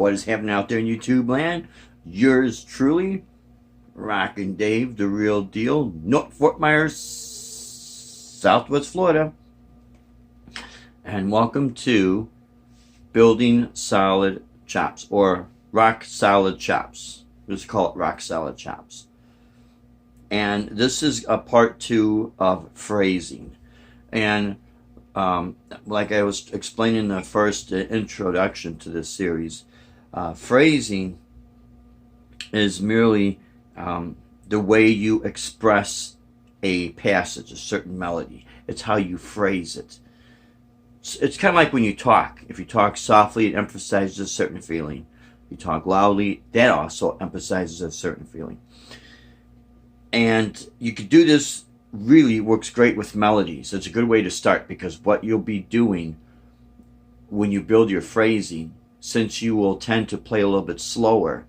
What is happening out there in YouTube land? Yours truly, Rockin' Dave, the real deal, North Fort Myers, Southwest Florida. And welcome to Building Solid Chops, or Rock Solid Chops. Let's call it Rock Solid Chops. And this is a part 2 of phrasing. And like I was explaining in the first introduction to this series, phrasing is merely the way you express a passage, a certain melody. It's how you phrase it. It's kind of like when you talk. If you talk softly, it emphasizes a certain feeling. If you talk loudly, that also emphasizes a certain feeling. And you could do this, really works great with melodies. It's a good way to start, because what you'll be doing when you build your phrasing, since you will tend to play a little bit slower,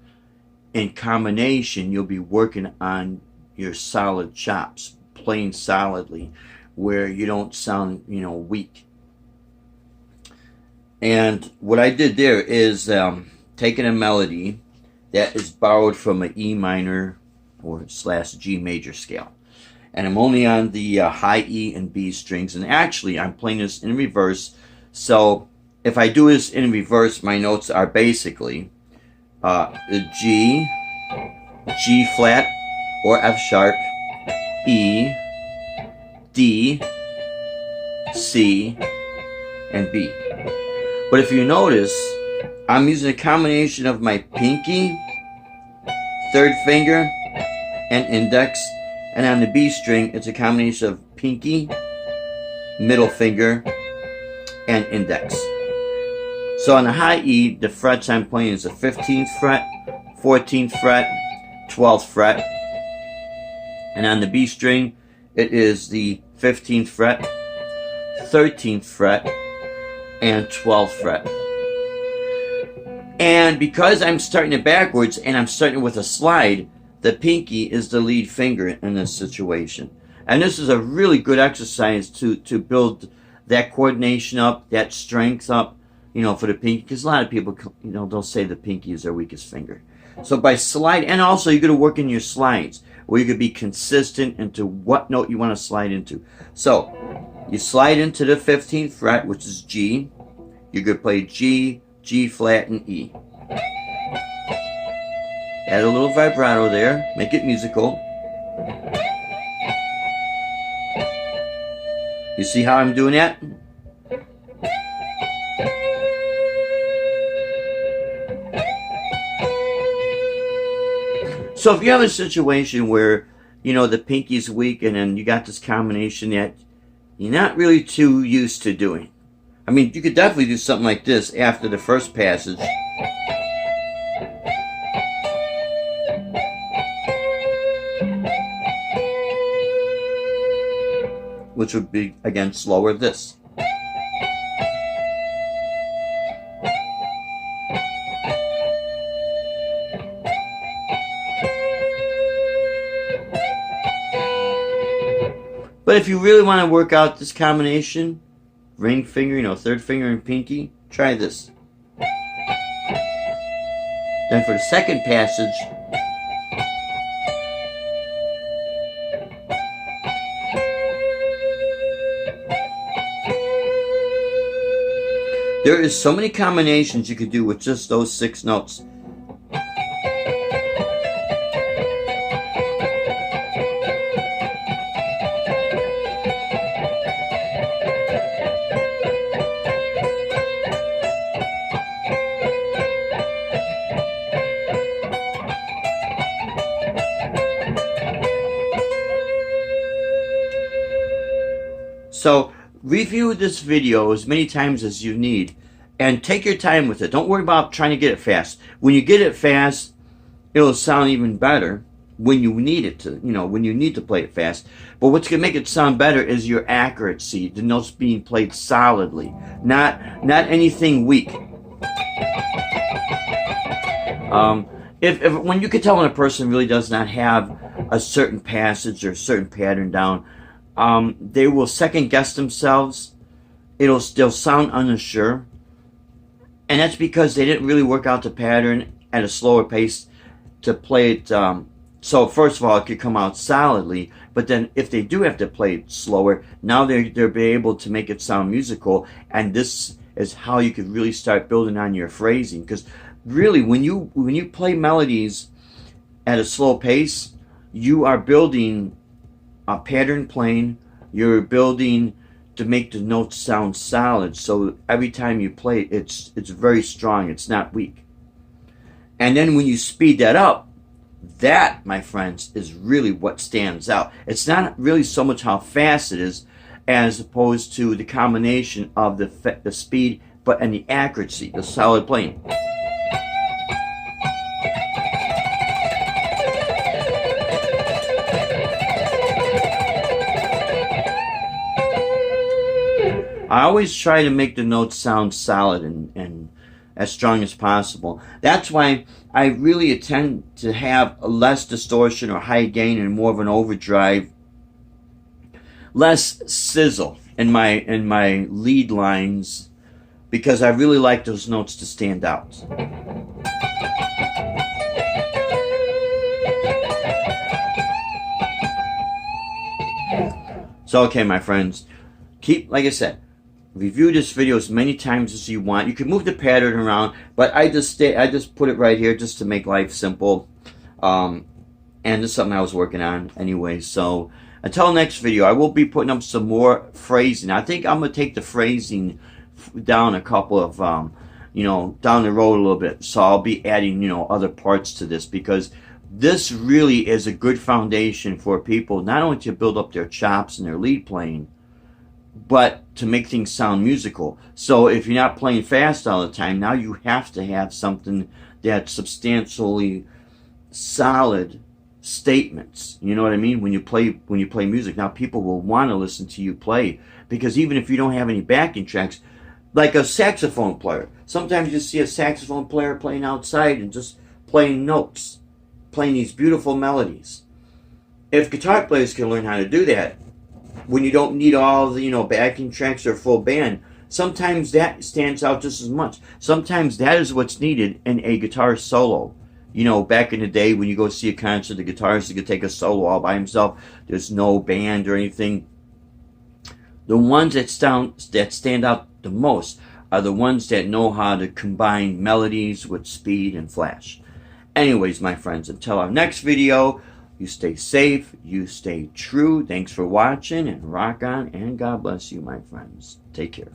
in combination you'll be working on your solid chops, playing solidly, where you don't sound, weak. And what I did there is taking a melody that is borrowed from an E minor or / G major scale. And I'm only on the high E and B strings. And actually, I'm playing this in reverse. So if I do this in reverse, my notes are basically G, G flat or F sharp, E, D, C, and B. But if you notice, I'm using a combination of my pinky, third finger, and index. And on the B string, it's a combination of pinky, middle finger, and index. So on the high E, the frets I'm playing is the 15th fret, 14th fret, 12th fret. And on the B string, it is the 15th fret, 13th fret, and 12th fret. And because I'm starting it backwards and I'm starting with a slide, the pinky is the lead finger in this situation. And this is a really good exercise to build that coordination up, that strength up, for the pinky. Because a lot of people, they'll say the pinky is their weakest finger. So by slide, and also you're going to work in your slides, where you could be consistent into what note you want to slide into. So you slide into the 15th fret, which is G. You're going to play G, G flat, and E. Add a little vibrato there, make it musical. You see how I'm doing that? So if you have a situation where, the pinky's weak and then you got this combination that you're not really too used to doing. I mean, you could definitely do something like this after the first passage. Which would be, again, slower this. But if you really want to work out this combination, ring finger, third finger and pinky, try this. Then for the second passage, there is so many combinations you could do with just those 6 notes. So review this video as many times as you need and take your time with it. Don't worry about trying to get it fast. When you get it fast, it'll sound even better when you need it to, when you need to play it fast. But what's going to make it sound better is your accuracy, the notes being played solidly, not anything weak. If when you can tell when a person really does not have a certain passage or a certain pattern down, they will second guess themselves. They'll sound unsure. And that's because they didn't really work out the pattern at a slower pace to play it. So first of all, it could come out solidly, but then if they do have to play it slower, now they'll be able to make it sound musical, and this is how you could really start building on your phrasing. Because really, when you play melodies at a slow pace, you are building a pattern playing. You're building to make the notes sound solid. So every time you play it, it's very strong. It's not weak. And then when you speed that up, that, my friends, is really what stands out. It's not really so much how fast it is, as opposed to the combination of the speed, but and the accuracy, the solid playing. I always try to make the notes sound solid and as strong as possible. That's why I really tend to have less distortion or high gain and more of an overdrive, less sizzle in my lead lines, because I really like those notes to stand out. So okay, my friends, like I said, review this video as many times as you want. You can move the pattern around, but I just put it right here just to make life simple. And this is something I was working on anyway. So until next video, I will be putting up some more phrasing. I think I'm gonna take the phrasing down a couple of down the road a little bit. So I'll be adding other parts to this, because this really is a good foundation for people, not only to build up their chops and their lead playing, but to make things sound musical. So if you're not playing fast all the time, now you have to have something that's substantially solid statements. You know what I mean? When you play music, now people will want to listen to you play, because even if you don't have any backing tracks, like a saxophone player, sometimes you see a saxophone player playing outside and just playing notes, playing these beautiful melodies. If guitar players can learn how to do that, when you don't need all the backing tracks or full band, sometimes that stands out just as much. Sometimes that is what's needed in a guitar solo. Back in the day when you go see a concert, the guitarist could take a solo all by himself. There's no band or anything. The ones that stand out the most are the ones that know how to combine melodies with speed and flash. Anyways, my friends, until our next video, you stay safe, you stay true. Thanks for watching, and rock on, and God bless you, my friends. Take care.